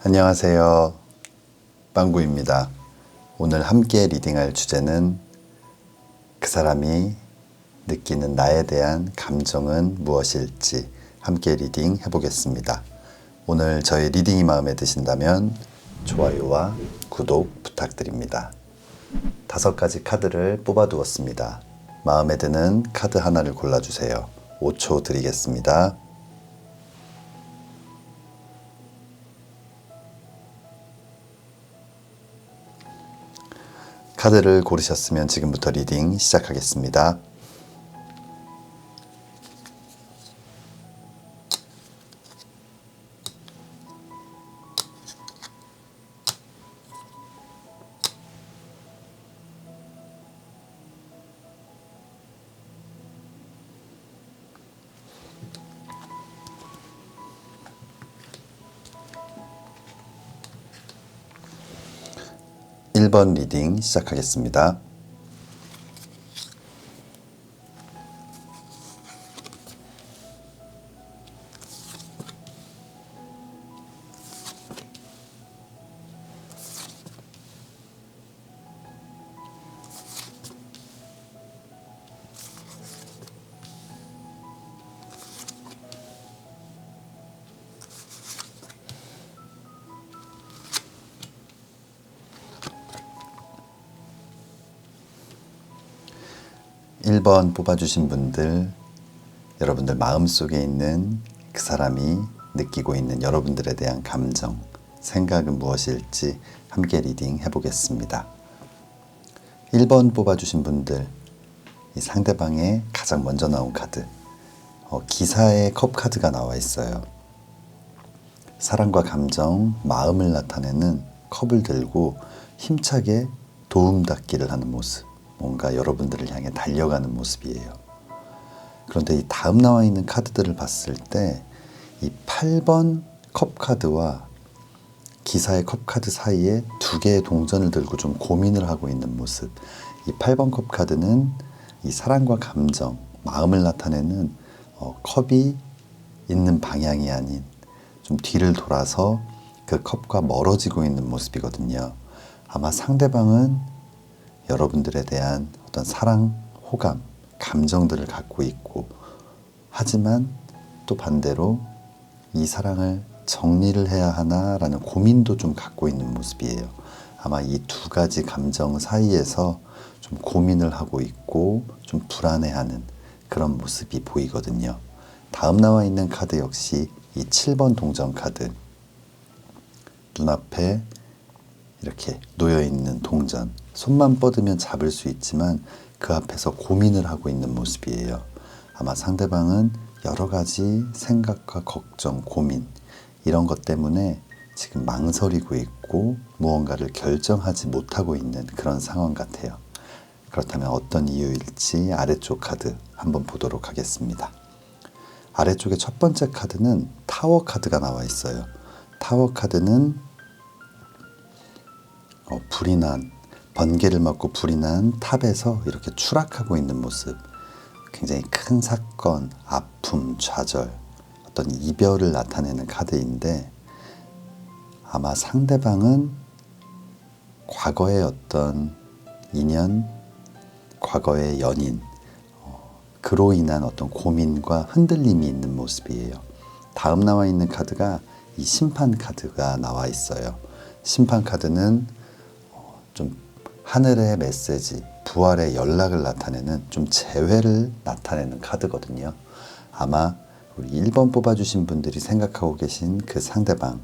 안녕하세요. 빵구입니다. 오늘 함께 리딩할 주제는 그 사람이 느끼는 나에 대한 감정은 무엇일지 함께 리딩 해보겠습니다. 오늘 저의 리딩이 마음에 드신다면 좋아요와 구독 부탁드립니다. 5가지 카드를 뽑아두었습니다. 마음에 드는 카드 하나를 골라주세요. 5초 드리겠습니다. 카드를 고르셨으면 지금부터 리딩 시작하겠습니다. 일 번 리딩 시작하겠습니다. 일 번 뽑아주신 분들, 여러분들 마음속에 있는 그 사람이 느끼고 있는 여러분들에 대한 감정, 생각은 무엇일지 함께 리딩 해보겠습니다. 1번 뽑아주신 분들, 이 상대방의 가장 먼저 나온 카드, 기사의 컵 카드가 나와 있어요. 사랑과 감정, 마음을 나타내는 컵을 들고 힘차게 도움닫기를 하는 모습, 뭔가 여러분들을 향해 달려가는 모습이에요. 그런데 이 다음 나와 있는 카드들을 봤을 때 이 8번 컵 카드와 기사의 컵 카드 사이에 2개의 동전을 들고 좀 고민을 하고 있는 모습. 이 8번 컵 카드는 이 사랑과 감정, 마음을 나타내는 컵이 있는 방향이 아닌 좀 뒤를 돌아서 그 컵과 멀어지고 있는 모습이거든요. 아마 상대방은 여러분들에 대한 어떤 사랑, 호감, 감정들을 갖고 있고, 하지만 또 반대로 이 사랑을 정리를 해야 하나라는 고민도 좀 갖고 있는 모습이에요. 아마 이 2가지 감정 사이에서 좀 고민을 하고 있고 좀 불안해하는 그런 모습이 보이거든요. 다음 나와 있는 카드 역시 이 7번 동전 카드, 눈앞에 이렇게 놓여있는 동전, 손만 뻗으면 잡을 수 있지만 그 앞에서 고민을 하고 있는 모습이에요. 아마 상대방은 여러 가지 생각과 걱정, 고민 이런 것 때문에 지금 망설이고 있고 무언가를 결정하지 못하고 있는 그런 상황 같아요. 그렇다면 어떤 이유일지 아래쪽 카드 한번 보도록 하겠습니다. 아래쪽에 첫 번째 카드는 타워 카드가 나와 있어요. 타워 카드는 불이 난, 번개를 맞고 불이 난 탑에서 이렇게 추락하고 있는 모습, 굉장히 큰 사건, 아픔, 좌절, 어떤 이별을 나타내는 카드인데, 아마 상대방은 과거의 어떤 인연, 과거의 연인, 그로 인한 어떤 고민과 흔들림이 있는 모습이에요. 다음 나와 있는 카드가 이 심판 카드가 나와 있어요. 심판 카드는 좀 하늘의 메시지, 부활의 연락을 나타내는 좀 재회를 나타내는 카드거든요. 아마 우리 1번 뽑아주신 분들이 생각하고 계신 그 상대방,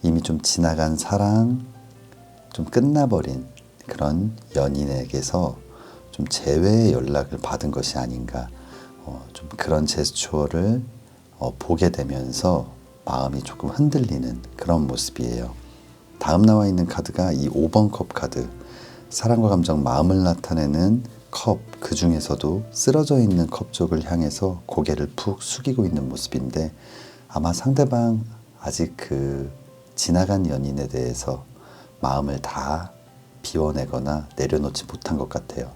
이미 좀 지나간 사랑, 좀 끝나버린 그런 연인에게서 좀 재회의 연락을 받은 것이 아닌가, 좀 그런 제스처를 보게 되면서 마음이 조금 흔들리는 그런 모습이에요. 다음 나와 있는 카드가 이 5번 컵 카드, 사랑과 감정, 마음을 나타내는 컵, 그 중에서도 쓰러져 있는 컵 쪽을 향해서 고개를 푹 숙이고 있는 모습인데, 아마 상대방 아직 그 지나간 연인에 대해서 마음을 다 비워내거나 내려놓지 못한 것 같아요.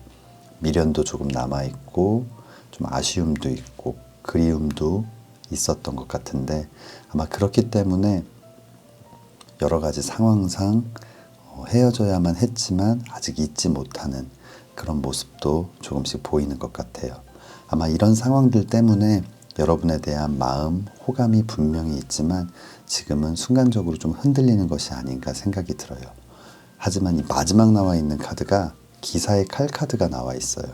미련도 조금 남아있고 좀 아쉬움도 있고 그리움도 있었던 것 같은데, 아마 그렇기 때문에 여러 가지 상황상 헤어져야만 했지만 아직 잊지 못하는 그런 모습도 조금씩 보이는 것 같아요. 아마 이런 상황들 때문에 여러분에 대한 마음, 호감이 분명히 있지만 지금은 순간적으로 좀 흔들리는 것이 아닌가 생각이 들어요. 하지만 이 마지막 나와 있는 카드가 기사의 칼 카드가 나와 있어요.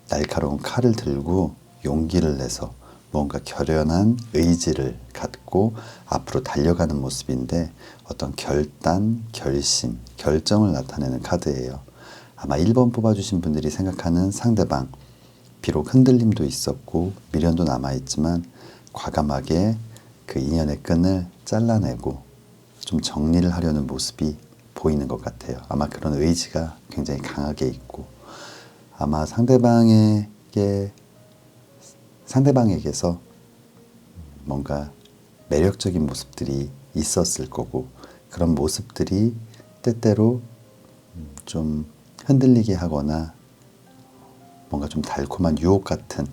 날카로운 칼을 들고 용기를 내서 뭔가 결연한 의지를 갖고 앞으로 달려가는 모습인데 어떤 결단, 결심, 결정을 나타내는 카드예요. 아마 1번 뽑아주신 분들이 생각하는 상대방, 비록 흔들림도 있었고 미련도 남아있지만 과감하게 그 인연의 끈을 잘라내고 좀 정리를 하려는 모습이 보이는 것 같아요. 아마 그런 의지가 굉장히 강하게 있고 아마 상대방에게서 뭔가 매력적인 모습들이 있었을 거고 그런 모습들이 때때로 좀 흔들리게 하거나 뭔가 좀 달콤한 유혹 같은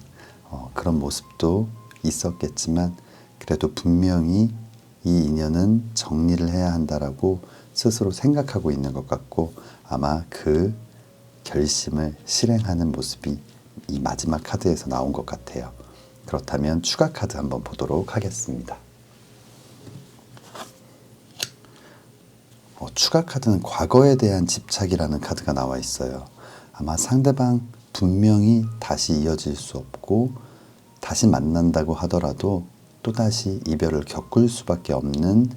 그런 모습도 있었겠지만 그래도 분명히 이 인연은 정리를 해야 한다라고 스스로 생각하고 있는 것 같고 아마 그 결심을 실행하는 모습이 이 마지막 카드에서 나온 것 같아요. 그렇다면 추가 카드 한번 보도록 하겠습니다. 추가 카드는 과거에 대한 집착이라는 카드가 나와 있어요. 아마 상대방 분명히 다시 이어질 수 없고 다시 만난다고 하더라도 또다시 이별을 겪을 수밖에 없는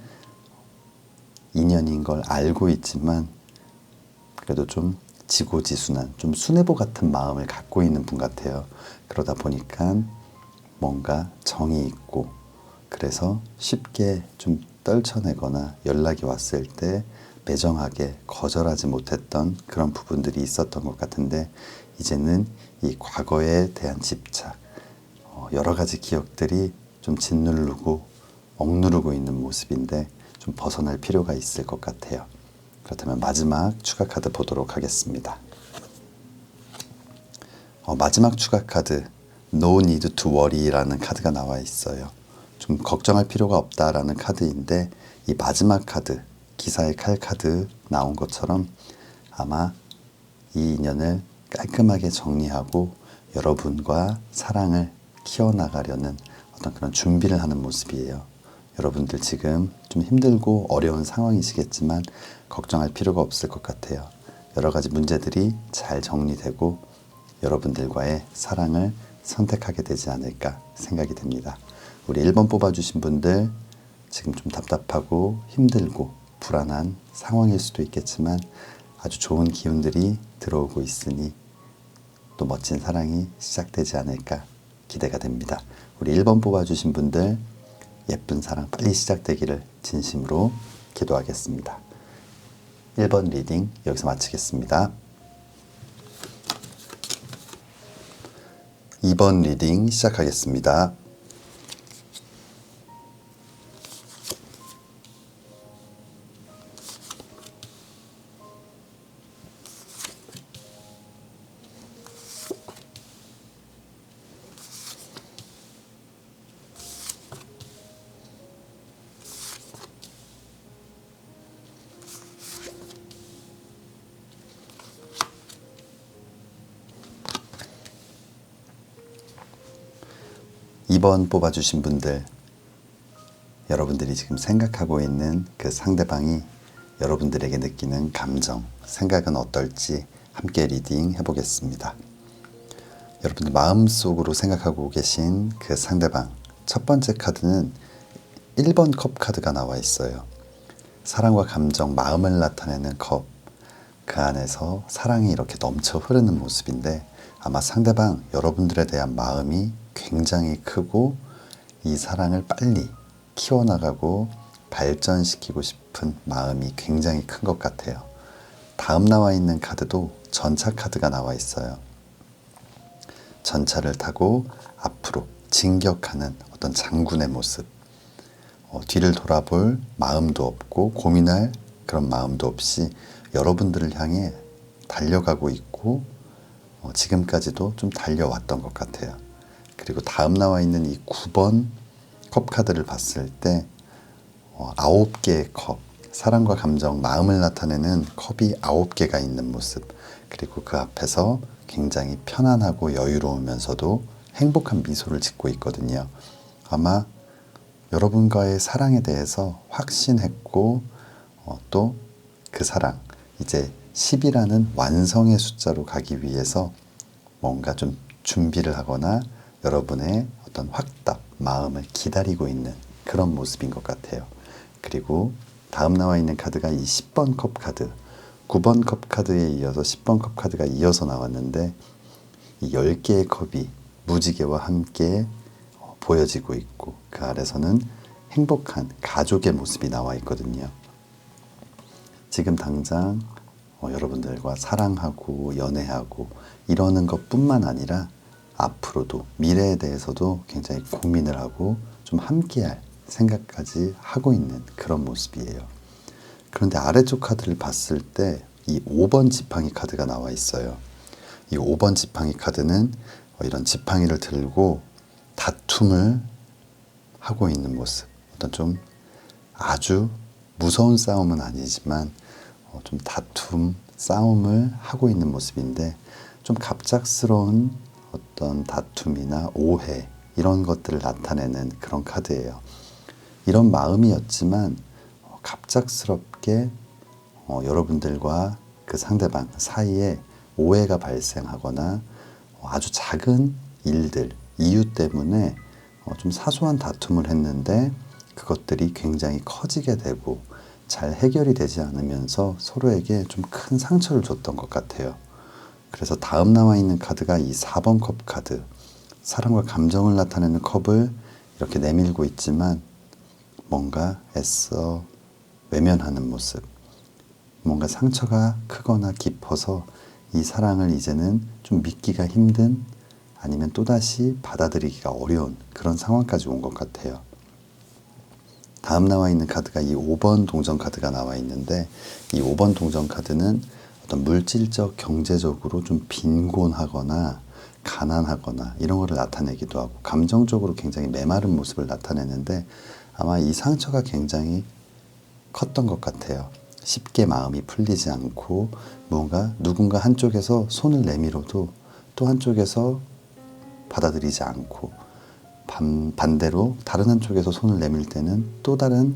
인연인 걸 알고 있지만 그래도 좀 지고지순한 좀 수뇌보 같은 마음을 갖고 있는 분 같아요. 그러다 보니까 뭔가 정이 있고 그래서 쉽게 좀 떨쳐내거나 연락이 왔을 때 매정하게 거절하지 못했던 그런 부분들이 있었던 것 같은데 이제는 이 과거에 대한 집착, 여러 가지 기억들이 좀 짓누르고 억누르고 있는 모습인데 좀 벗어날 필요가 있을 것 같아요. 그렇다면 마지막 추가 카드 보도록 하겠습니다. 마지막 추가 카드 No need to worry라는 카드가 나와 있어요. 좀 걱정할 필요가 없다라는 카드인데 이 마지막 카드 기사의 칼 카드 나온 것처럼 아마 이 인연을 깔끔하게 정리하고 여러분과 사랑을 키워나가려는 어떤 그런 준비를 하는 모습이에요. 여러분들 지금 좀 힘들고 어려운 상황이시겠지만 걱정할 필요가 없을 것 같아요. 여러 가지 문제들이 잘 정리되고 여러분들과의 사랑을 선택하게 되지 않을까 생각이 됩니다. 우리 1번 뽑아주신 분들 지금 좀 답답하고 힘들고 불안한 상황일 수도 있겠지만 아주 좋은 기운들이 들어오고 있으니 또 멋진 사랑이 시작되지 않을까 기대가 됩니다. 우리 1번 뽑아주신 분들 예쁜 사랑 빨리 시작되기를 진심으로 기도하겠습니다. 1번 리딩 여기서 마치겠습니다. 2번 리딩 시작하겠습니다. 2번 뽑아주신 분들 여러분들이 지금 생각하고 있는 그 상대방이 여러분들에게 느끼는 감정, 생각은 어떨지 함께 리딩 해보겠습니다. 여러분들 마음속으로 생각하고 계신 그 상대방 첫 번째 카드는 1번 컵 카드가 나와 있어요. 사랑과 감정, 마음을 나타내는 컵, 그 안에서 사랑이 이렇게 넘쳐 흐르는 모습인데 아마 상대방 여러분들에 대한 마음이 굉장히 크고 이 사랑을 빨리 키워나가고 발전시키고 싶은 마음이 굉장히 큰 것 같아요. 다음 나와 있는 카드도 전차 카드가 나와 있어요. 전차를 타고 앞으로 진격하는 어떤 장군의 모습, 뒤를 돌아볼 마음도 없고 고민할 그런 마음도 없이 여러분들을 향해 달려가고 있고 지금까지도 좀 달려왔던 것 같아요. 그리고 다음 나와 있는 이 9번 컵 카드를 봤을 때 9개의 컵, 사랑과 감정, 마음을 나타내는 컵이 9개가 있는 모습, 그리고 그 앞에서 굉장히 편안하고 여유로우면서도 행복한 미소를 짓고 있거든요. 아마 여러분과의 사랑에 대해서 확신했고 또 그 사랑, 이제 10이라는 완성의 숫자로 가기 위해서 뭔가 좀 준비를 하거나 여러분의 어떤 확답, 마음을 기다리고 있는 그런 모습인 것 같아요. 그리고 다음 나와 있는 카드가 이 10번 컵 카드, 9번 컵 카드에 이어서 10번 컵 카드가 이어서 나왔는데 이 10개의 컵이 무지개와 함께 보여지고 있고 그 아래서는 행복한 가족의 모습이 나와 있거든요. 지금 당장 여러분들과 사랑하고 연애하고 이러는 것뿐만 아니라 앞으로도 미래에 대해서도 굉장히 고민을 하고 좀 함께할 생각까지 하고 있는 그런 모습이에요. 그런데 아래쪽 카드를 봤을 때 이 5번 지팡이 카드가 나와 있어요. 이 5번 지팡이 카드는 이런 지팡이를 들고 다툼을 하고 있는 모습, 어떤 좀 아주 무서운 싸움은 아니지만 좀 다툼, 싸움을 하고 있는 모습인데 좀 갑작스러운 어떤 다툼이나 오해 이런 것들을 나타내는 그런 카드예요. 이런 마음이었지만 갑작스럽게 여러분들과 그 상대방 사이에 오해가 발생하거나 아주 작은 일들, 이유 때문에 좀 사소한 다툼을 했는데 그것들이 굉장히 커지게 되고 잘 해결이 되지 않으면서 서로에게 좀 큰 상처를 줬던 것 같아요. 그래서 다음 나와 있는 카드가 이 4번 컵 카드, 사랑과 감정을 나타내는 컵을 이렇게 내밀고 있지만 뭔가 애써 외면하는 모습, 뭔가 상처가 크거나 깊어서 이 사랑을 이제는 좀 믿기가 힘든 아니면 또다시 받아들이기가 어려운 그런 상황까지 온 것 같아요. 다음 나와 있는 카드가 이 5번 동전 카드가 나와 있는데 이 5번 동전 카드는 어떤 물질적, 경제적으로 좀 빈곤하거나 가난하거나 이런 거를 나타내기도 하고 감정적으로 굉장히 메마른 모습을 나타내는데 아마 이 상처가 굉장히 컸던 것 같아요. 쉽게 마음이 풀리지 않고 뭔가 누군가 한쪽에서 손을 내밀어도 또 한쪽에서 받아들이지 않고 반대로 다른 한쪽에서 손을 내밀 때는 또 다른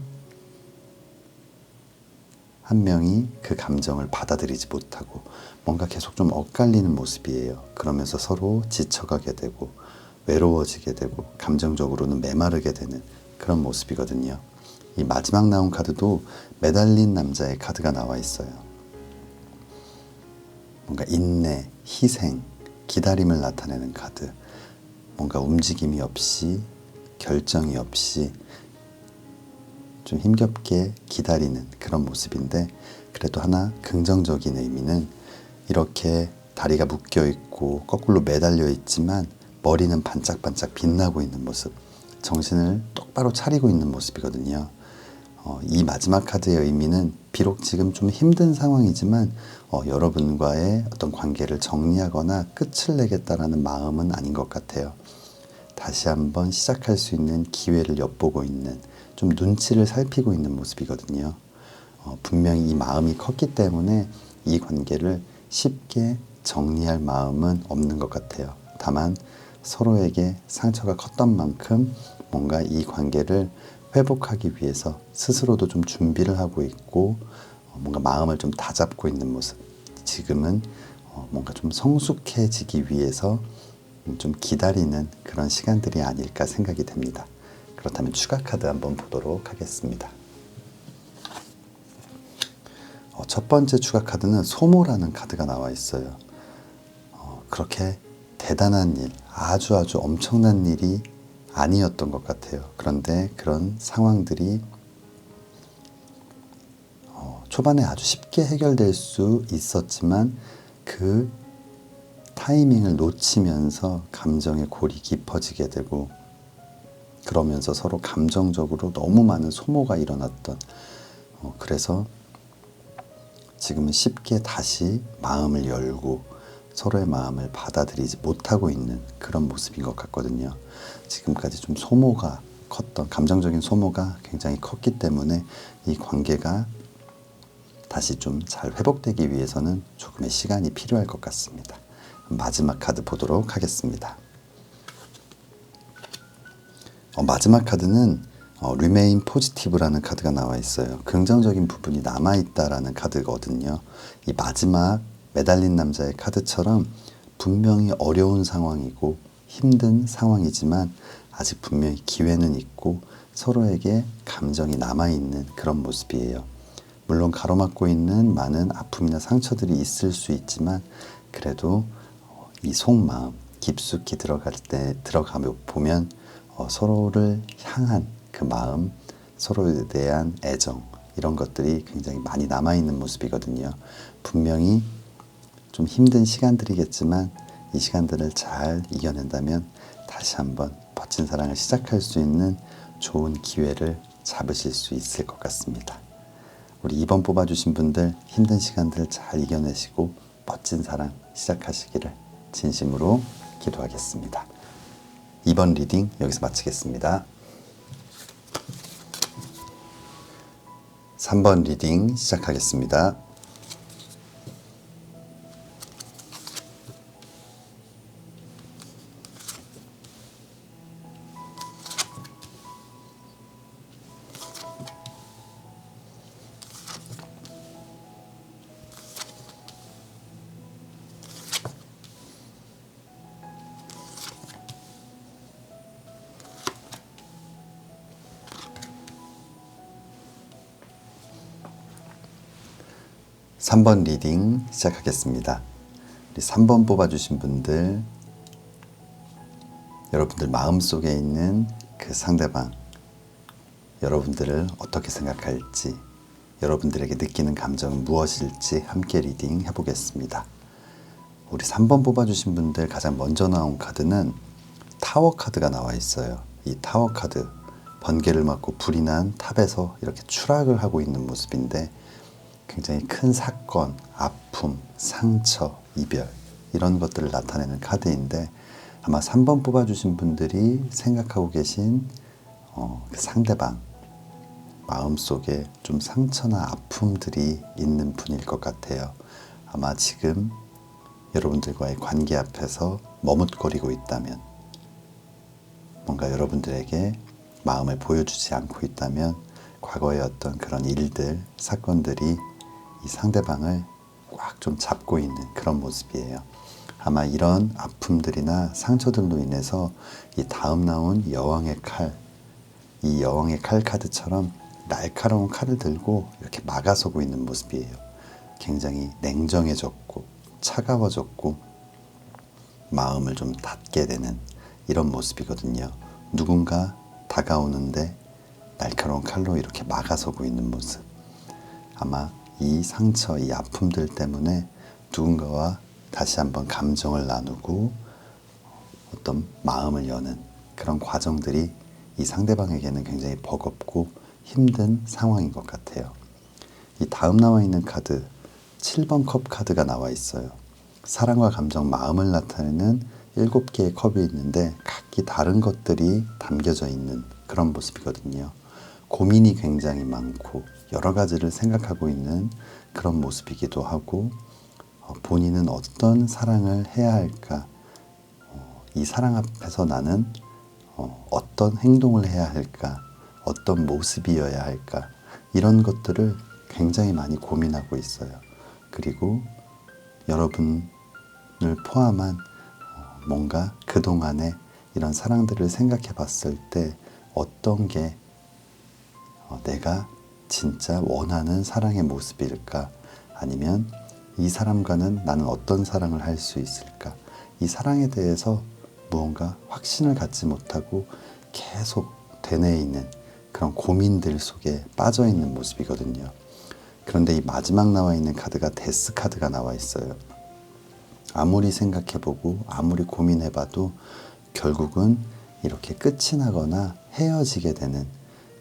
한 명이 그 감정을 받아들이지 못하고 뭔가 계속 좀 엇갈리는 모습이에요. 그러면서 서로 지쳐가게 되고 외로워지게 되고 감정적으로는 메마르게 되는 그런 모습이거든요. 이 마지막 나온 카드도 매달린 남자의 카드가 나와 있어요. 뭔가 인내, 희생, 기다림을 나타내는 카드. 뭔가 움직임이 없이 결정이 없이 좀 힘겹게 기다리는 그런 모습인데 그래도 하나 긍정적인 의미는 이렇게 다리가 묶여 있고 거꾸로 매달려 있지만 머리는 반짝반짝 빛나고 있는 모습, 정신을 똑바로 차리고 있는 모습이거든요. 이 마지막 카드의 의미는 비록 지금 좀 힘든 상황이지만 여러분과의 어떤 관계를 정리하거나 끝을 내겠다라는 마음은 아닌 것 같아요. 다시 한번 시작할 수 있는 기회를 엿보고 있는, 좀 눈치를 살피고 있는 모습이거든요. 분명히 이 마음이 컸기 때문에 이 관계를 쉽게 정리할 마음은 없는 것 같아요. 다만 서로에게 상처가 컸던 만큼 뭔가 이 관계를 회복하기 위해서 스스로도 좀 준비를 하고 있고 뭔가 마음을 좀 다잡고 있는 모습. 지금은 뭔가 좀 성숙해지기 위해서 좀 기다리는 그런 시간들이 아닐까 생각이 됩니다. 그렇다면 추가 카드 한번 보도록 하겠습니다. 첫 번째 추가 카드는 소모라는 카드가 나와 있어요. 그렇게 대단한 일, 아주 엄청난 일이 아니었던 것 같아요. 그런데 그런 상황들이 초반에 아주 쉽게 해결될 수 있었지만 그 타이밍을 놓치면서 감정의 골이 깊어지게 되고 그러면서 서로 감정적으로 너무 많은 소모가 일어났던 그래서 지금은 쉽게 다시 마음을 열고 서로의 마음을 받아들이지 못하고 있는 그런 모습인 것 같거든요. 지금까지 좀 소모가 컸던 감정적인 소모가 굉장히 컸기 때문에 이 관계가 다시 좀 잘 회복되기 위해서는 조금의 시간이 필요할 것 같습니다. 마지막 카드 보도록 하겠습니다. 마지막 카드는 Remain Positive라는 카드가 나와 있어요. 긍정적인 부분이 남아있다라는 카드거든요. 이 마지막 매달린 남자의 카드처럼 분명히 어려운 상황이고 힘든 상황이지만 아직 분명히 기회는 있고 서로에게 감정이 남아있는 그런 모습이에요. 물론 가로막고 있는 많은 아픔이나 상처들이 있을 수 있지만 그래도 이 속마음 깊숙이 들어가며 보면 서로를 향한 그 마음, 서로에 대한 애정 이런 것들이 굉장히 많이 남아있는 모습이거든요. 분명히 좀 힘든 시간들이겠지만 이 시간들을 잘 이겨낸다면 다시 한번 멋진 사랑을 시작할 수 있는 좋은 기회를 잡으실 수 있을 것 같습니다. 우리 2번 뽑아주신 분들 힘든 시간들 잘 이겨내시고 멋진 사랑 시작하시기를 진심으로 기도하겠습니다. 2번 리딩 여기서 마치겠습니다. 3번 리딩 시작하겠습니다. 삼 번 리딩 시작하겠습니다. 우리 3번 뽑아주신 분들, 여러분들 마음속에 있는 그 상대방, 여러분들을 어떻게 생각할지, 여러분들에게 느끼는 감정은 무엇일지 함께 리딩 해보겠습니다. 우리 3번 뽑아주신 분들 가장 먼저 나온 카드는 타워 카드가 나와 있어요. 이 타워 카드, 번개를 맞고 불이 난 탑에서 이렇게 추락을 하고 있는 모습인데 굉장히 큰 사건, 아픔, 상처, 이별 이런 것들을 나타내는 카드인데 아마 3번 뽑아주신 분들이 생각하고 계신 그 상대방 마음속에 좀 상처나 아픔들이 있는 분일 것 같아요. 아마 지금 여러분들과의 관계 앞에서 머뭇거리고 있다면 뭔가 여러분들에게 마음을 보여주지 않고 있다면 과거의 어떤 그런 일들, 사건들이 이 상대방을 꽉 좀 잡고 있는 그런 모습이에요. 아마 이런 아픔들이나 상처들로 인해서 이 다음 나온 여왕의 칼, 이 여왕의 칼 카드처럼 날카로운 칼을 들고 이렇게 막아서고 있는 모습이에요. 굉장히 냉정해졌고 차가워졌고 마음을 좀 닫게 되는 이런 모습이거든요. 누군가 다가오는데 날카로운 칼로 이렇게 막아서고 있는 모습. 아마 이 상처, 이 아픔들 때문에 누군가와 다시 한번 감정을 나누고 어떤 마음을 여는 그런 과정들이 이 상대방에게는 굉장히 버겁고 힘든 상황인 것 같아요. 이 다음 나와 있는 카드 7번 컵 카드가 나와 있어요. 사랑과 감정, 마음을 나타내는 7개의 컵이 있는데 각기 다른 것들이 담겨져 있는 그런 모습이거든요. 고민이 굉장히 많고 여러 가지를 생각하고 있는 그런 모습이기도 하고 본인은 어떤 사랑을 해야 할까, 이 사랑 앞에서 나는 어떤 행동을 해야 할까, 어떤 모습이어야 할까 이런 것들을 굉장히 많이 고민하고 있어요. 그리고 여러분을 포함한 뭔가 그동안의 이런 사랑들을 생각해 봤을 때 어떤 게 내가 진짜 원하는 사랑의 모습일까? 아니면 이 사람과는 나는 어떤 사랑을 할 수 있을까? 이 사랑에 대해서 무언가 확신을 갖지 못하고 계속 되뇌어 있는 그런 고민들 속에 빠져 있는 모습이거든요. 그런데 이 마지막 나와 있는 카드가 데스 카드가 나와 있어요. 아무리 생각해보고 아무리 고민해봐도 결국은 이렇게 끝이 나거나 헤어지게 되는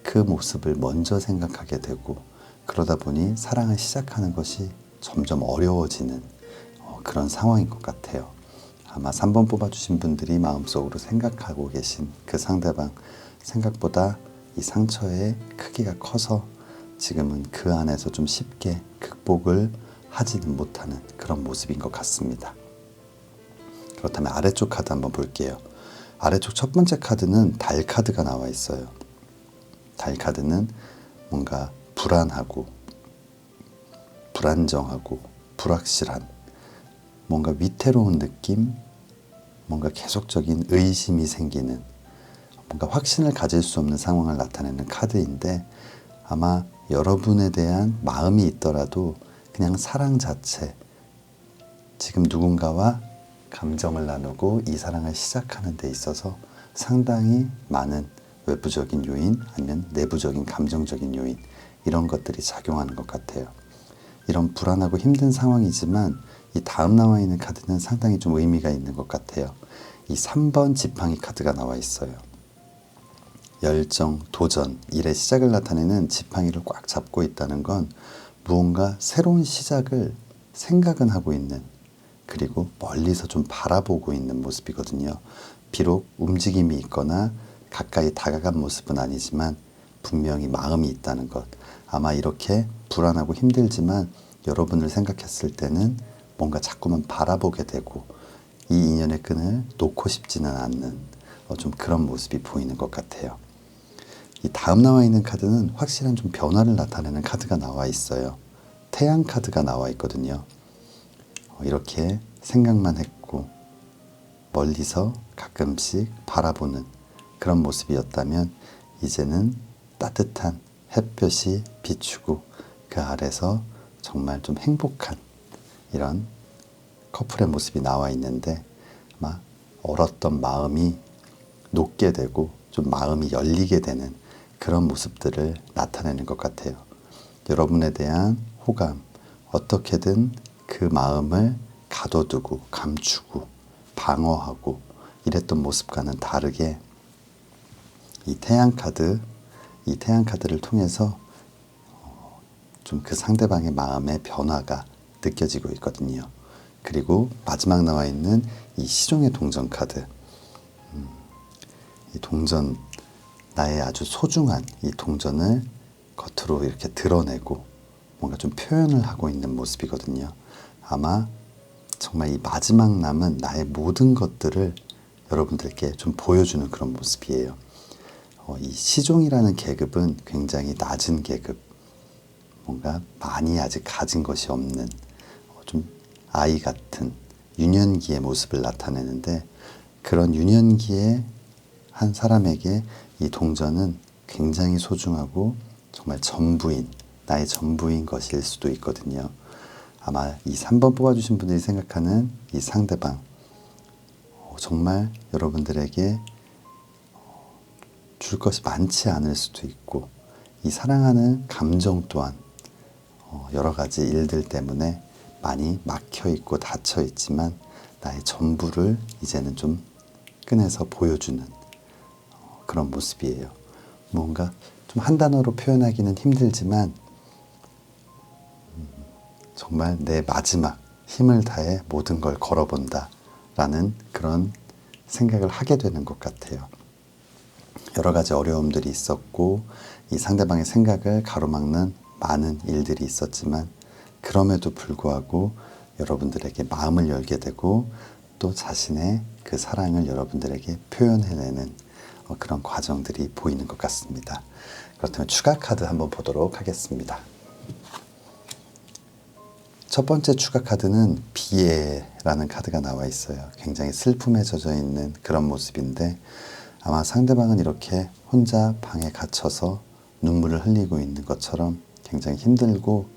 그 모습을 먼저 생각하게 되고 그러다 보니 사랑을 시작하는 것이 점점 어려워지는 그런 상황인 것 같아요. 아마 3번 뽑아주신 분들이 마음속으로 생각하고 계신 그 상대방 생각보다 이 상처의 크기가 커서 지금은 그 안에서 좀 쉽게 극복을 하지는 못하는 그런 모습인 것 같습니다. 그렇다면 아래쪽 카드 한번 볼게요. 아래쪽 첫 번째 카드는 달 카드가 나와 있어요. 달 카드는 뭔가 불안하고 불안정하고 불확실한, 뭔가 위태로운 느낌, 뭔가 계속적인 의심이 생기는, 뭔가 확신을 가질 수 없는 상황을 나타내는 카드인데, 아마 여러분에 대한 마음이 있더라도 그냥 사랑 자체, 지금 누군가와 감정을 나누고 이 사랑을 시작하는 데 있어서 상당히 많은 외부적인 요인 아니면 내부적인 감정적인 요인, 이런 것들이 작용하는 것 같아요. 이런 불안하고 힘든 상황이지만 이 다음 나와 있는 카드는 상당히 좀 의미가 있는 것 같아요. 이 3번 지팡이 카드가 나와 있어요. 열정, 도전, 일의 시작을 나타내는 지팡이를 꽉 잡고 있다는 건 무언가 새로운 시작을 생각은 하고 있는, 그리고 멀리서 좀 바라보고 있는 모습이거든요. 비록 움직임이 있거나 가까이 다가간 모습은 아니지만 분명히 마음이 있다는 것. 아마 이렇게 불안하고 힘들지만 여러분을 생각했을 때는 뭔가 자꾸만 바라보게 되고 이 인연의 끈을 놓고 싶지는 않는 좀 그런 모습이 보이는 것 같아요. 이 다음 나와 있는 카드는 확실한 좀 변화를 나타내는 카드가 나와 있어요. 태양 카드가 나와 있거든요. 이렇게 생각만 했고 멀리서 가끔씩 바라보는 그런 모습이었다면 이제는 따뜻한 햇볕이 비추고 그 아래서 정말 좀 행복한 이런 커플의 모습이 나와 있는데, 아마 얼었던 마음이 녹게 되고 좀 마음이 열리게 되는 그런 모습들을 나타내는 것 같아요. 여러분에 대한 호감, 어떻게든 그 마음을 가둬두고 감추고 방어하고 이랬던 모습과는 다르게 이 태양 카드를 통해서 좀 그 상대방의 마음의 변화가 느껴지고 있거든요. 그리고 마지막 나와 있는 이 시종의 동전 카드, 이 동전, 나의 아주 소중한 이 동전을 겉으로 이렇게 드러내고 뭔가 좀 표현을 하고 있는 모습이거든요. 아마 정말 이 마지막 남은 나의 모든 것들을 여러분들께 좀 보여주는 그런 모습이에요. 이 시종이라는 계급은 굉장히 낮은 계급, 뭔가 많이 아직 가진 것이 없는 좀 아이 같은 유년기의 모습을 나타내는데, 그런 유년기의 한 사람에게 이 동전은 굉장히 소중하고 정말 전부인, 나의 전부인 것일 수도 있거든요. 아마 이 3번 뽑아주신 분들이 생각하는 이 상대방, 정말 여러분들에게 줄 것이 많지 않을 수도 있고, 이 사랑하는 감정 또한 여러 가지 일들 때문에 많이 막혀 있고 닫혀 있지만 나의 전부를 이제는 좀 꺼내서 보여주는 그런 모습이에요. 뭔가 좀 한 단어로 표현하기는 힘들지만 정말 내 마지막 힘을 다해 모든 걸 걸어본다 라는 그런 생각을 하게 되는 것 같아요. 여러 가지 어려움들이 있었고 이 상대방의 생각을 가로막는 많은 일들이 있었지만 그럼에도 불구하고 여러분들에게 마음을 열게 되고 또 자신의 그 사랑을 여러분들에게 표현해내는 그런 과정들이 보이는 것 같습니다. 그렇다면 추가 카드 한번 보도록 하겠습니다. 첫 번째 추가 카드는 비애라는 카드가 나와 있어요. 굉장히 슬픔에 젖어 있는 그런 모습인데, 아마 상대방은 이렇게 혼자 방에 갇혀서 눈물을 흘리고 있는 것처럼 굉장히 힘들고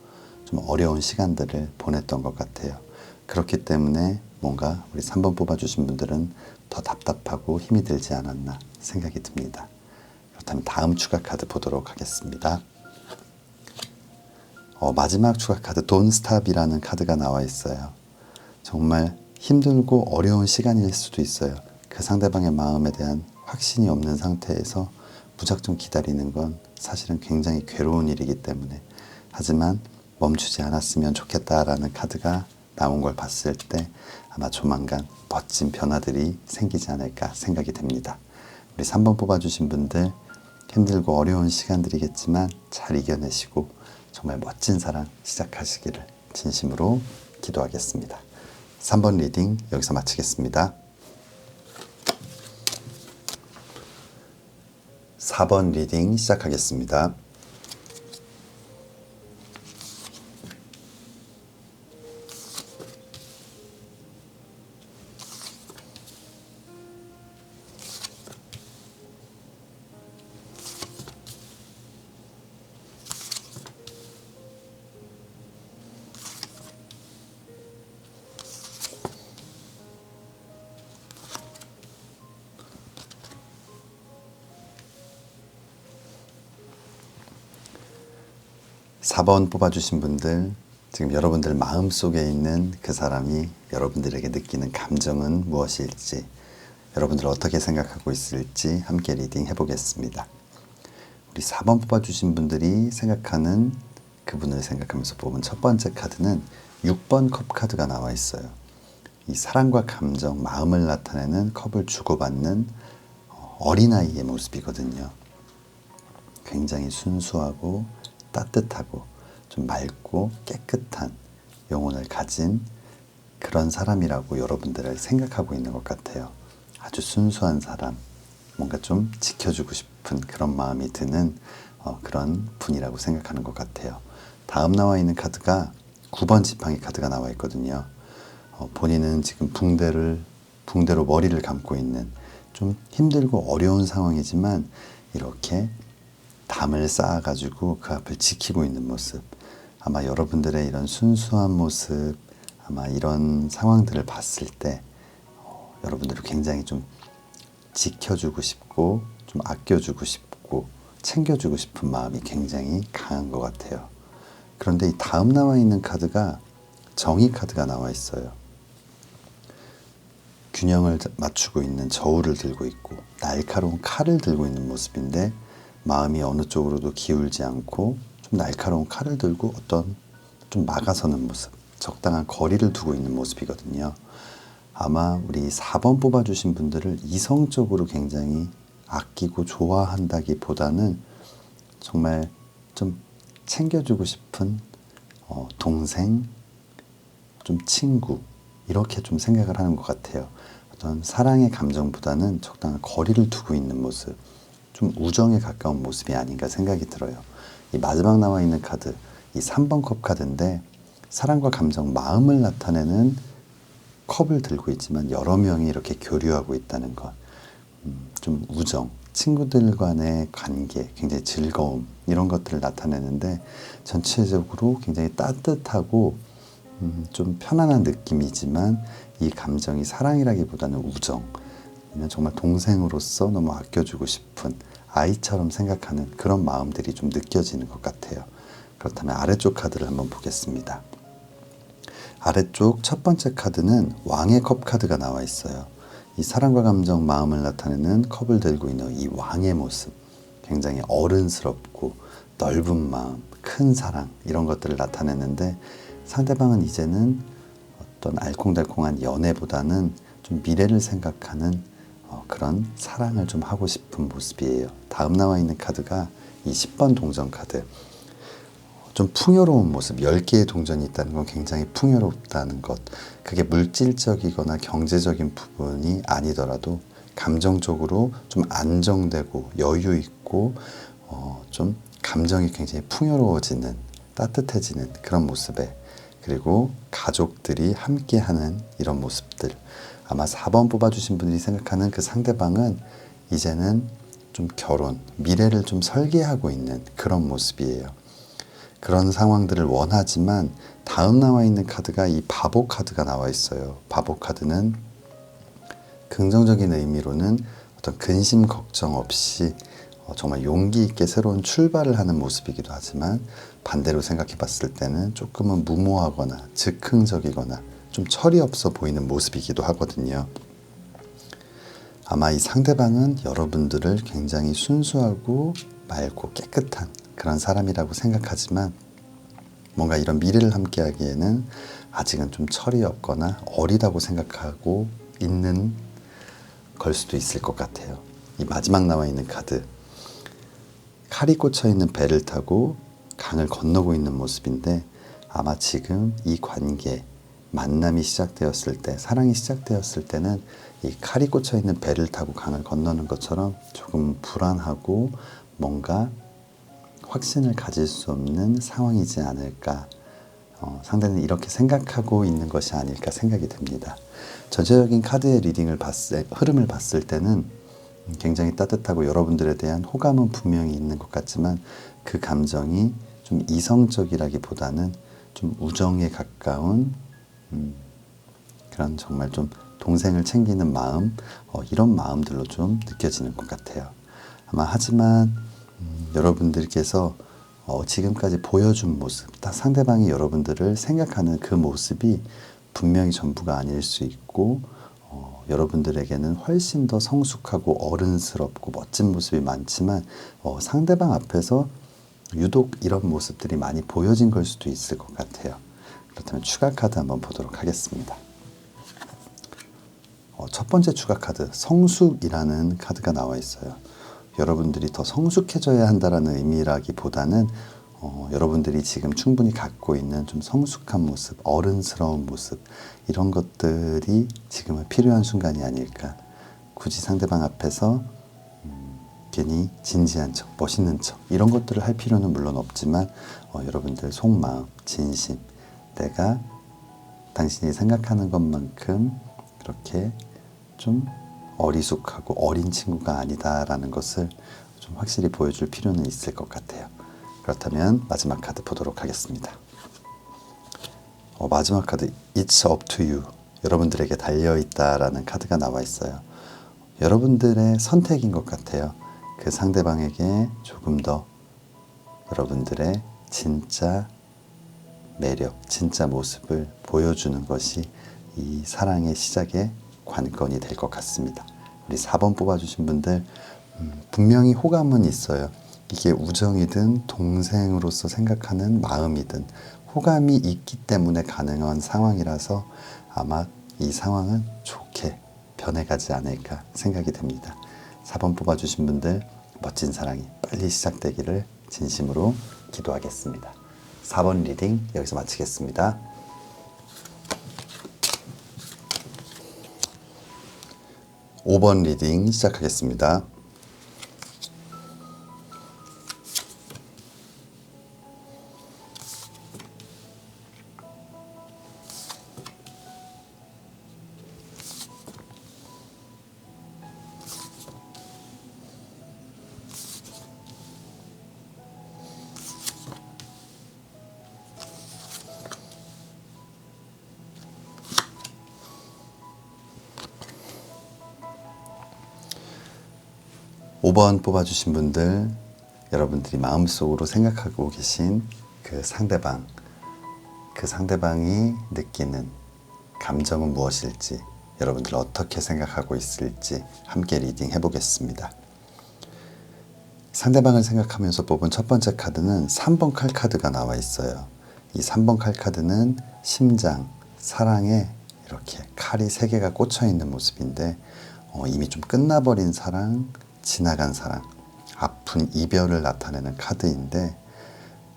좀 어려운 시간들을 보냈던 것 같아요. 그렇기 때문에 뭔가 우리 3번 뽑아주신 분들은 더 답답하고 힘이 들지 않았나 생각이 듭니다. 그렇다면 다음 추가 카드 보도록 하겠습니다. 마지막 추가 카드 Don't Stop이라는 카드가 나와 있어요. 정말 힘들고 어려운 시간일 수도 있어요. 그 상대방의 마음에 대한 확신이 없는 상태에서 무작정 기다리는 건 사실은 굉장히 괴로운 일이기 때문에, 하지만 멈추지 않았으면 좋겠다라는 카드가 나온 걸 봤을 때 아마 조만간 멋진 변화들이 생기지 않을까 생각이 됩니다. 우리 3번 뽑아주신 분들 힘들고 어려운 시간들이겠지만 잘 이겨내시고 정말 멋진 사랑 시작하시기를 진심으로 기도하겠습니다. 3번 리딩 여기서 마치겠습니다. 4번 리딩 시작하겠습니다. 사 번 뽑아주신 분들, 지금 여러분들 마음속에 있는 그 사람이 여러분들에게 느끼는 감정은 무엇일지, 여러분들 어떻게 생각하고 있을지 함께 리딩 해보겠습니다. 우리 4번 뽑아주신 분들이 생각하는 그분을 생각하면서 뽑은 첫 번째 카드는 6번 컵 카드가 나와 있어요. 이 사랑과 감정, 마음을 나타내는 컵을 주고받는 어린아이의 모습이거든요. 굉장히 순수하고 따뜻하고 좀 맑고 깨끗한 영혼을 가진 그런 사람이라고 여러분들을 생각하고 있는 것 같아요. 아주 순수한 사람, 뭔가 좀 지켜주고 싶은 그런 마음이 드는 그런 분이라고 생각하는 것 같아요. 다음 나와 있는 카드가 9번 지팡이 카드가 나와 있거든요. 본인은 지금 붕대로 머리를 감고 있는 좀 힘들고 어려운 상황이지만 이렇게 담을 쌓아가지고 그 앞을 지키고 있는 모습, 아마 여러분들의 이런 순수한 모습, 아마 이런 상황들을 봤을 때 여러분들을 굉장히 좀 지켜주고 싶고 좀 아껴주고 싶고 챙겨주고 싶은 마음이 굉장히 강한 것 같아요. 그런데 이 다음 나와 있는 카드가 정의 카드가 나와 있어요. 균형을 맞추고 있는 저울을 들고 있고 날카로운 칼을 들고 있는 모습인데 마음이 어느 쪽으로도 기울지 않고 좀 날카로운 칼을 들고 어떤 좀 막아서는 모습, 적당한 거리를 두고 있는 모습이거든요. 아마 우리 4번 뽑아주신 분들을 이성적으로 굉장히 아끼고 좋아한다기보다는 정말 좀 챙겨주고 싶은 동생, 좀 친구, 이렇게 좀 생각을 하는 것 같아요. 어떤 사랑의 감정보다는 적당한 거리를 두고 있는 모습, 좀 우정에 가까운 모습이 아닌가 생각이 들어요. 이 마지막 나와 있는 카드, 이 3번 컵 카드인데 사랑과 감정, 마음을 나타내는 컵을 들고 있지만 여러 명이 이렇게 교류하고 있다는 것, 좀 우정, 친구들 간의 관계, 굉장히 즐거움, 이런 것들을 나타내는데 전체적으로 굉장히 따뜻하고 좀 편안한 느낌이지만 이 감정이 사랑이라기보다는 우정, 아니면 정말 동생으로서 너무 아껴주고 싶은, 아이처럼 생각하는 그런 마음들이 좀 느껴지는 것 같아요. 그렇다면 아래쪽 카드를 한번 보겠습니다. 아래쪽 첫 번째 카드는 왕의 컵 카드가 나와 있어요. 이 사랑과 감정, 마음을 나타내는 컵을 들고 있는 이 왕의 모습, 굉장히 어른스럽고 넓은 마음, 큰 사랑, 이런 것들을 나타내는데 상대방은 이제는 어떤 알콩달콩한 연애보다는 좀 미래를 생각하는 그런 사랑을 좀 하고 싶은 모습이에요. 다음 나와 있는 카드가 이 10번 동전 카드. 좀 풍요로운 모습, 10개의 동전이 있다는 건 굉장히 풍요롭다는 것. 그게 물질적이거나 경제적인 부분이 아니더라도 감정적으로 좀 안정되고 여유 있고 좀 감정이 굉장히 풍요로워지는, 따뜻해지는 그런 모습에, 그리고 가족들이 함께하는 이런 모습들. 아마 4번 뽑아주신 분들이 생각하는 그 상대방은 이제는 좀 결혼, 미래를 좀 설계하고 있는 그런 모습이에요. 그런 상황들을 원하지만 다음 나와 있는 카드가 이 바보 카드가 나와 있어요. 바보 카드는 긍정적인 의미로는 어떤 근심 걱정 없이 정말 용기 있게 새로운 출발을 하는 모습이기도 하지만 반대로 생각해 봤을 때는 조금은 무모하거나 즉흥적이거나 좀 철이 없어 보이는 모습이기도 하거든요. 아마 이 상대방은 여러분들을 굉장히 순수하고 맑고 깨끗한 그런 사람이라고 생각하지만 뭔가 이런 미래를 함께 하기에는 아직은 좀 철이 없거나 어리다고 생각하고 있는 걸 수도 있을 것 같아요. 이 마지막 나와 있는 카드, 칼이 꽂혀 있는 배를 타고 강을 건너고 있는 모습인데 아마 지금 이 관계, 만남이 시작되었을 때, 사랑이 시작되었을 때는 이 칼이 꽂혀 있는 배를 타고 강을 건너는 것처럼 조금 불안하고 뭔가 확신을 가질 수 없는 상황이지 않을까. 상대는 이렇게 생각하고 있는 것이 아닐까 생각이 듭니다. 전체적인 카드의 흐름을 봤을 때는 굉장히 따뜻하고 여러분들에 대한 호감은 분명히 있는 것 같지만 그 감정이 좀 이성적이라기보다는 좀 우정에 가까운 그런 정말 좀 동생을 챙기는 마음, 이런 마음들로 좀 느껴지는 것 같아요. 하지만 여러분들께서 지금까지 보여준 모습, 딱 상대방이 여러분들을 생각하는 그 모습이 분명히 전부가 아닐 수 있고 여러분들에게는 훨씬 더 성숙하고 어른스럽고 멋진 모습이 많지만 상대방 앞에서 유독 이런 모습들이 많이 보여진 걸 수도 있을 것 같아요. 그렇다면 추가 카드 한번 보도록 하겠습니다. 첫 번째 추가 카드, 성숙이라는 카드가 나와 있어요. 여러분들이 더 성숙해져야 한다는 의미라기보다는 여러분들이 지금 충분히 갖고 있는 좀 성숙한 모습, 어른스러운 모습, 이런 것들이 지금은 필요한 순간이 아닐까. 굳이 상대방 앞에서 괜히 진지한 척, 멋있는 척 이런 것들을 할 필요는 물론 없지만 여러분들 속마음, 진심, 내가 당신이 생각하는 것만큼 그렇게 좀 어리숙하고 어린 친구가 아니다라는 것을 좀 확실히 보여줄 필요는 있을 것 같아요. 그렇다면 마지막 카드 보도록 하겠습니다. 마지막 카드 It's up to you. 여러분들에게 달려있다라는 카드가 나와 있어요. 여러분들의 선택인 것 같아요. 그 상대방에게 조금 더 여러분들의 진짜 매력, 진짜 모습을 보여주는 것이 이 사랑의 시작의 관건이 될 것 같습니다. 우리 4번 뽑아주신 분들 분명히 호감은 있어요. 이게 우정이든 동생으로서 생각하는 마음이든 호감이 있기 때문에 가능한 상황이라서 아마 이 상황은 좋게 변해가지 않을까 생각이 됩니다. 4번 뽑아주신 분들 멋진 사랑이 빨리 시작되기를 진심으로 기도하겠습니다. 4번 리딩 여기서 마치겠습니다. 5번 리딩 시작하겠습니다. 5번 뽑아주신 분들, 여러분들이 마음속으로 생각하고 계신 그 상대방이 느끼는 감정은 무엇일지, 여러분들 어떻게 생각하고 있을지 함께 리딩 해보겠습니다. 상대방을 생각하면서 뽑은 첫 번째 카드는 3번 칼 카드가 나와 있어요. 이 3번 칼 카드는 심장, 사랑에 이렇게 칼이 3개가 꽂혀 있는 모습인데 이미 좀 끝나버린 사랑, 지나간 사랑, 아픈 이별을 나타내는 카드인데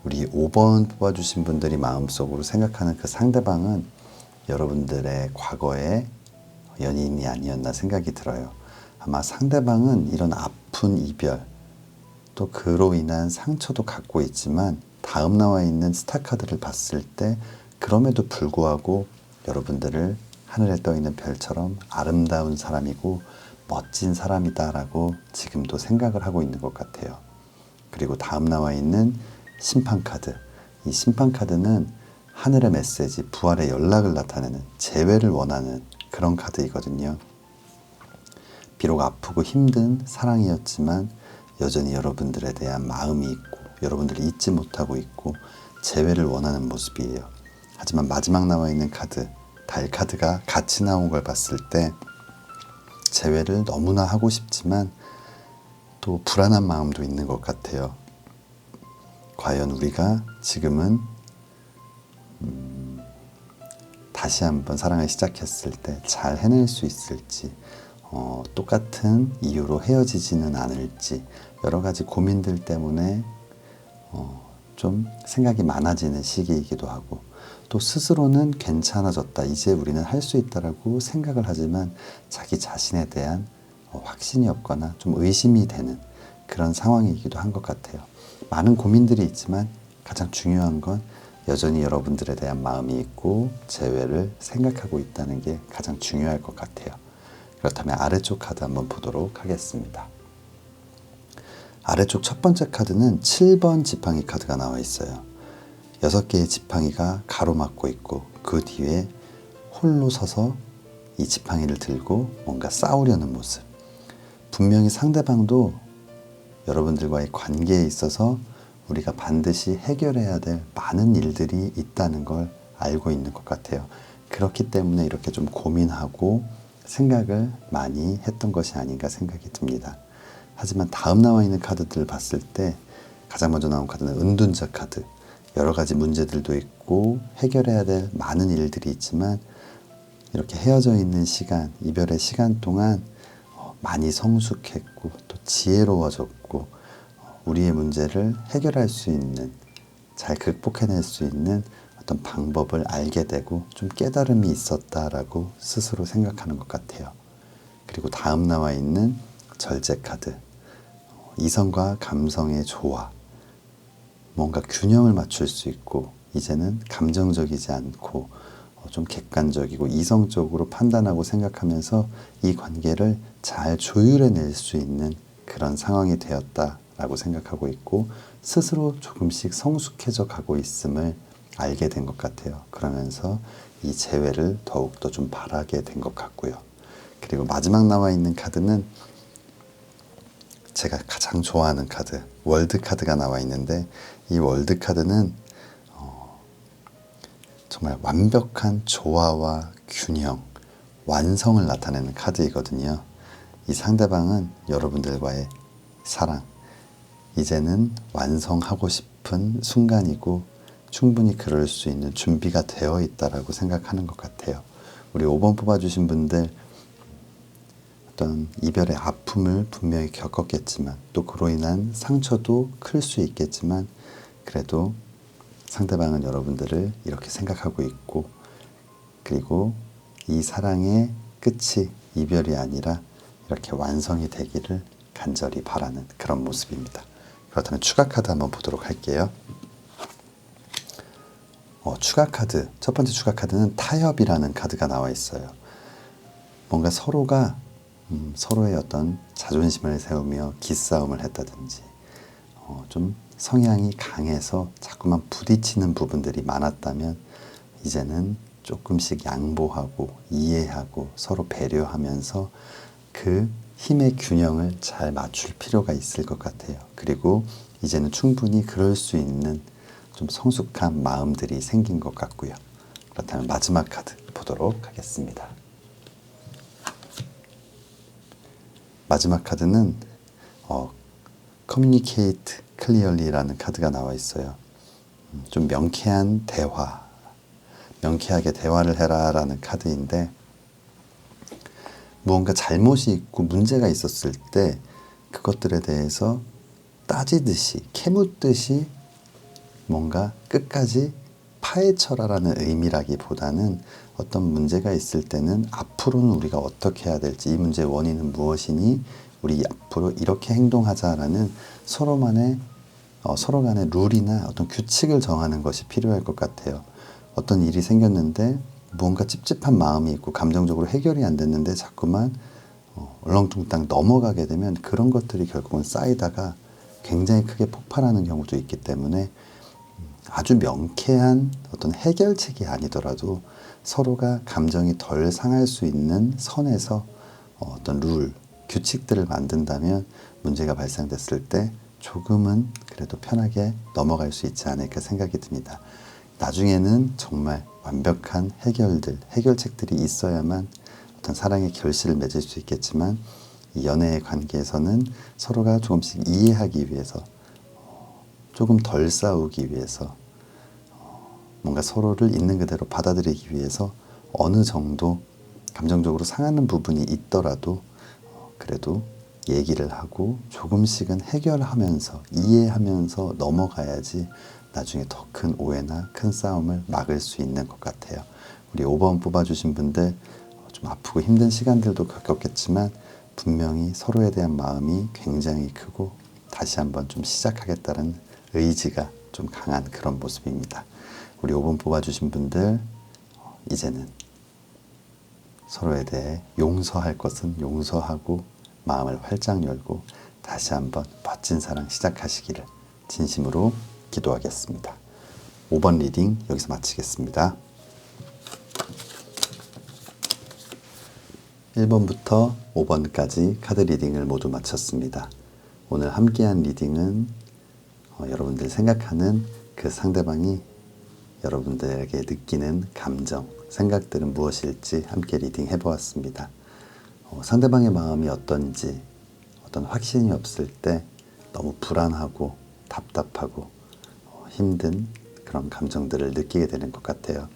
우리 5번 뽑아주신 분들이 마음속으로 생각하는 그 상대방은 여러분들의 과거의 연인이 아니었나 생각이 들어요. 아마 상대방은 이런 아픈 이별 또 그로 인한 상처도 갖고 있지만 다음 나와 있는 스타 카드를 봤을 때 그럼에도 불구하고 여러분들을 하늘에 떠있는 별처럼 아름다운 사람이고 멋진 사람이다라고 지금도 생각을 하고 있는 것 같아요. 그리고 다음 나와 있는 심판 카드. 이 심판 카드는 하늘의 메시지, 부활의 연락을 나타내는 재회를 원하는 그런 카드이거든요. 비록 아프고 힘든 사랑이었지만 여전히 여러분들에 대한 마음이 있고 여러분들이 잊지 못하고 있고 재회를 원하는 모습이에요. 하지만 마지막 나와 있는 카드, 달 카드가 같이 나온 걸 봤을 때 재회를 너무나 하고 싶지만 또 불안한 마음도 있는 것 같아요. 과연 우리가 지금은 다시 한번 사랑을 시작했을 때 잘 해낼 수 있을지, 똑같은 이유로 헤어지지는 않을지 여러 가지 고민들 때문에 좀 생각이 많아지는 시기이기도 하고, 또 스스로는 괜찮아졌다, 이제 우리는 할 수 있다라고 생각을 하지만 자기 자신에 대한 확신이 없거나 좀 의심이 되는 그런 상황이기도 한 것 같아요. 많은 고민들이 있지만 가장 중요한 건 여전히 여러분들에 대한 마음이 있고 재회를 생각하고 있다는 게 가장 중요할 것 같아요. 그렇다면 아래쪽 카드 한번 보도록 하겠습니다. 아래쪽 첫 번째 카드는 7번 지팡이 카드가 나와 있어요. 6개의 지팡이가 가로막고 있고 그 뒤에 홀로 서서 이 지팡이를 들고 뭔가 싸우려는 모습. 분명히 상대방도 여러분들과의 관계에 있어서 우리가 반드시 해결해야 될 많은 일들이 있다는 걸 알고 있는 것 같아요. 그렇기 때문에 이렇게 좀 고민하고 생각을 많이 했던 것이 아닌가 생각이 듭니다. 하지만 다음 나와 있는 카드들을 봤을 때 가장 먼저 나온 카드는 은둔자 카드. 여러 가지 문제들도 있고 해결해야 될 많은 일들이 있지만 이렇게 헤어져 있는 시간, 이별의 시간 동안 많이 성숙했고 또 지혜로워졌고 우리의 문제를 해결할 수 있는, 잘 극복해낼 수 있는 어떤 방법을 알게 되고 좀 깨달음이 있었다라고 스스로 생각하는 것 같아요. 그리고 다음 나와 있는 절제 카드. 이성과 감성의 조화. 뭔가 균형을 맞출 수 있고 이제는 감정적이지 않고 좀 객관적이고 이성적으로 판단하고 생각하면서 이 관계를 잘 조율해낼 수 있는 그런 상황이 되었다라고 생각하고 있고 스스로 조금씩 성숙해져 가고 있음을 알게 된 것 같아요. 그러면서 이 재회를 더욱더 좀 바라게 된 것 같고요. 그리고 마지막 나와 있는 카드는 제가 가장 좋아하는 카드, 월드 카드가 나와 있는데 이 월드 카드는 정말 완벽한 조화와 균형, 완성을 나타내는 카드이거든요. 이 상대방은 여러분들과의 사랑, 이제는 완성하고 싶은 순간이고 충분히 그럴 수 있는 준비가 되어 있다라고 생각하는 것 같아요. 우리 5번 뽑아주신 분들 어떤 이별의 아픔을 분명히 겪었겠지만 또 그로 인한 상처도 클 수 있겠지만 그래도 상대방은 여러분들을 이렇게 생각하고 있고 그리고 이 사랑의 끝이 이별이 아니라 이렇게 완성이 되기를 간절히 바라는 그런 모습입니다. 그렇다면 추가 카드 한번 보도록 할게요. 추가 카드, 첫 번째 추가 카드는 타협이라는 카드가 나와 있어요. 뭔가 서로가 서로의 어떤 자존심을 세우며 기싸움을 했다든지 좀 성향이 강해서 자꾸만 부딪히는 부분들이 많았다면 이제는 조금씩 양보하고 이해하고 서로 배려하면서 그 힘의 균형을 잘 맞출 필요가 있을 것 같아요. 그리고 이제는 충분히 그럴 수 있는 좀 성숙한 마음들이 생긴 것 같고요. 그렇다면 마지막 카드 보도록 하겠습니다. 마지막 카드는 Communicate Clearly라는 카드가 나와 있어요. 좀 명쾌한 대화, 명쾌하게 대화를 해라라는 카드인데 무언가 잘못이 있고 문제가 있었을 때 그것들에 대해서 따지듯이 캐묻듯이 뭔가 끝까지 파헤쳐라라는 의미라기보다는 어떤 문제가 있을 때는 앞으로는 우리가 어떻게 해야 될지, 이 문제의 원인은 무엇이니 우리 앞으로 이렇게 행동하자라는 서로 간의 룰이나 어떤 규칙을 정하는 것이 필요할 것 같아요. 어떤 일이 생겼는데 무언가 찝찝한 마음이 있고 감정적으로 해결이 안 됐는데 자꾸만 얼렁뚱땅 넘어가게 되면 그런 것들이 결국은 쌓이다가 굉장히 크게 폭발하는 경우도 있기 때문에 아주 명쾌한 어떤 해결책이 아니더라도 서로가 감정이 덜 상할 수 있는 선에서 어떤 룰, 규칙들을 만든다면 문제가 발생됐을 때 조금은 그래도 편하게 넘어갈 수 있지 않을까 생각이 듭니다. 나중에는 정말 완벽한 해결책들이 있어야만 어떤 사랑의 결실을 맺을 수 있겠지만 이 연애의 관계에서는 서로가 조금씩 이해하기 위해서 조금 덜 싸우기 위해서 뭔가 서로를 있는 그대로 받아들이기 위해서 어느 정도 감정적으로 상하는 부분이 있더라도 그래도 얘기를 하고 조금씩은 해결하면서 이해하면서 넘어가야지 나중에 더 큰 오해나 큰 싸움을 막을 수 있는 것 같아요. 우리 5번 뽑아주신 분들 좀 아프고 힘든 시간들도 겪었겠지만 분명히 서로에 대한 마음이 굉장히 크고 다시 한번 좀 시작하겠다는 의지가 좀 강한 그런 모습입니다. 우리 5번 뽑아주신 분들 이제는 서로에 대해 용서할 것은 용서하고 마음을 활짝 열고 다시 한번 멋진 사랑 시작하시기를 진심으로 기도하겠습니다. 5번 리딩 여기서 마치겠습니다. 1번부터 5번까지 카드 리딩을 모두 마쳤습니다. 오늘 함께한 리딩은 여러분들 생각하는 그 상대방이 여러분들에게 느끼는 감정, 생각들은 무엇일지 함께 리딩 해보았습니다. 상대방의 마음이 어떤지 어떤 확신이 없을 때 너무 불안하고 답답하고 힘든 그런 감정들을 느끼게 되는 것 같아요.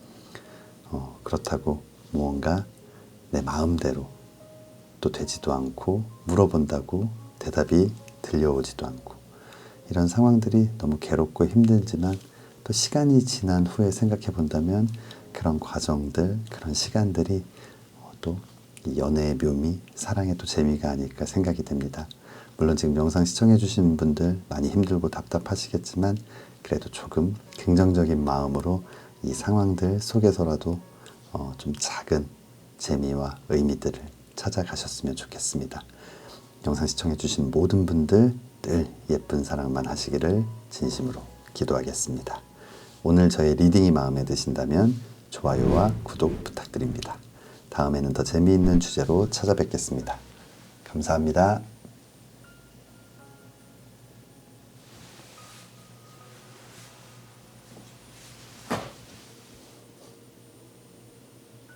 그렇다고 무언가 내 마음대로 또 되지도 않고 물어본다고 대답이 들려오지도 않고 이런 상황들이 너무 괴롭고 힘들지만 또 시간이 지난 후에 생각해 본다면 그런 과정들, 그런 시간들이 또 이 연애의 묘미, 사랑의 또 재미가 아닐까 생각이 됩니다. 물론 지금 영상 시청해 주신 분들 많이 힘들고 답답하시겠지만 그래도 조금 긍정적인 마음으로 이 상황들 속에서라도 좀 작은 재미와 의미들을 찾아가셨으면 좋겠습니다. 영상 시청해 주신 모든 분들 늘 예쁜 사랑만 하시기를 진심으로 기도하겠습니다. 오늘 저의 리딩이 마음에 드신다면 좋아요와 구독 부탁드립니다. 다음에는 더 재미있는 주제로 찾아뵙겠습니다. 감사합니다.